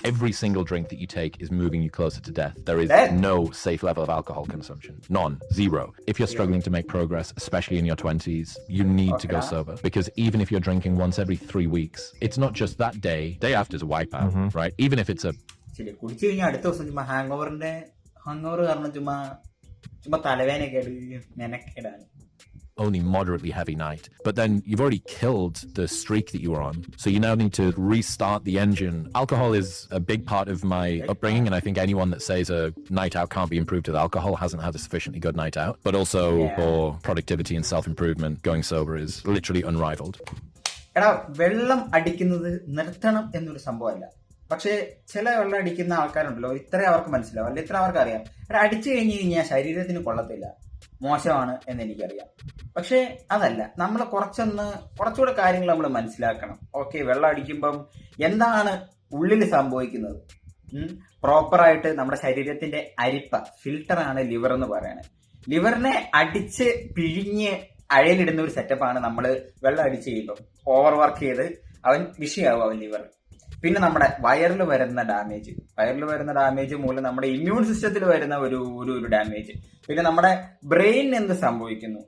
Every single drink that you take is moving you closer to death. There is no safe level of alcohol consumption. None. Zero. If you're struggling to make progress, especially in your 20s, you need to go sober. Because even if you're drinking once every 3 weeks, it's not just that day. Day after is a wipeout, right? Even if it's a... കുടിച്ചു കഴിഞ്ഞാൽ അടുത്ത ദിവസം ചുമ്മാ hang over കാരണം ചുമ്മാ തലവേനയൊക്കെ മെനക്കേടാണ്. only moderately heavy night. But then you've already killed the streak that you were on. So you now need to restart the engine. Alcohol is a big part of my upbringing, and I think anyone that says a night out can't be improved with alcohol hasn't had a sufficiently good night out. But also for productivity and self-improvement, going sober is literally unrivaled. എടാ, വെള്ളം അടിക്കുന്നത് നിർത്തണം എന്നൊരു സംഭവമല്ല. പക്ഷേ ചില വെള്ളം അടിക്കുന്ന ആൾക്കാരുണ്ടല്ലോ, ഇത്ര അവർക്ക് മനസ്സിലാവും, അല്ല ഇത്ര അവർക്ക് അറിയാം. എടാ, അടിച്ചു കഴിഞ്ഞ് കഴിഞ്ഞാൽ ശരീരത്തിന് കൊള്ളത്തില്ല, മോശമാണ് എന്ന് എനിക്കറിയാം. പക്ഷേ അതല്ല, നമ്മൾ കുറച്ചുകൂടെ കാര്യങ്ങൾ നമ്മൾ മനസ്സിലാക്കണം. ഓക്കെ, വെള്ളം അടിക്കുമ്പം എന്താണ് ഉള്ളിൽ സംഭവിക്കുന്നത്, പ്രോപ്പറായിട്ട് നമ്മുടെ ശരീരത്തിന്റെ അരിപ്പ ഫിൽട്ടറാണ് ലിവർ എന്ന് പറയുന്നത്. ലിവറിനെ അടിച്ച് പിഴിഞ്ഞ് അഴയിലിടുന്ന ഒരു സെറ്റപ്പാണ് നമ്മൾ വെള്ളം അടിച്ച് കഴിയുമ്പോൾ. ഓവർ വർക്ക് ചെയ്ത് അവൻ വിഷയാവും അവൻ ലിവർ. പിന്നെ നമ്മുടെ വയറിൽ വരുന്ന ഡാമേജ് മൂലം നമ്മുടെ ഇമ്മ്യൂൺ സിസ്റ്റത്തിൽ വരുന്ന ഒരു ഡാമേജ്, പിന്നെ നമ്മുടെ ബ്രെയിനിന് എന്ത് സംഭവിക്കുന്നു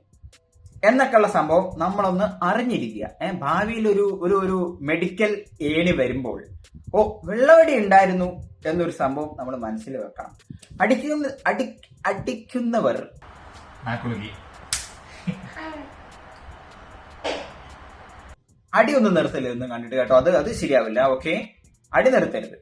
എന്നൊക്കെയുള്ള സംഭവം നമ്മളൊന്ന് അറിഞ്ഞിരിക്കുക. ഭാവിയിൽ ഒരു മെഡിക്കൽ ഏണി വരുമ്പോൾ വെള്ളമടി ഉണ്ടായിരുന്നു എന്നൊരു സംഭവം നമ്മൾ മനസ്സിൽ വെക്കണം. അടിക്കുന്നവർ അടി ഒന്നും നിർത്തരുത് എന്ന് കണ്ടിട്ട് കേട്ടോ, അത് ശരിയാവില്ല. ഓക്കെ, അടി നിർത്തരുത്.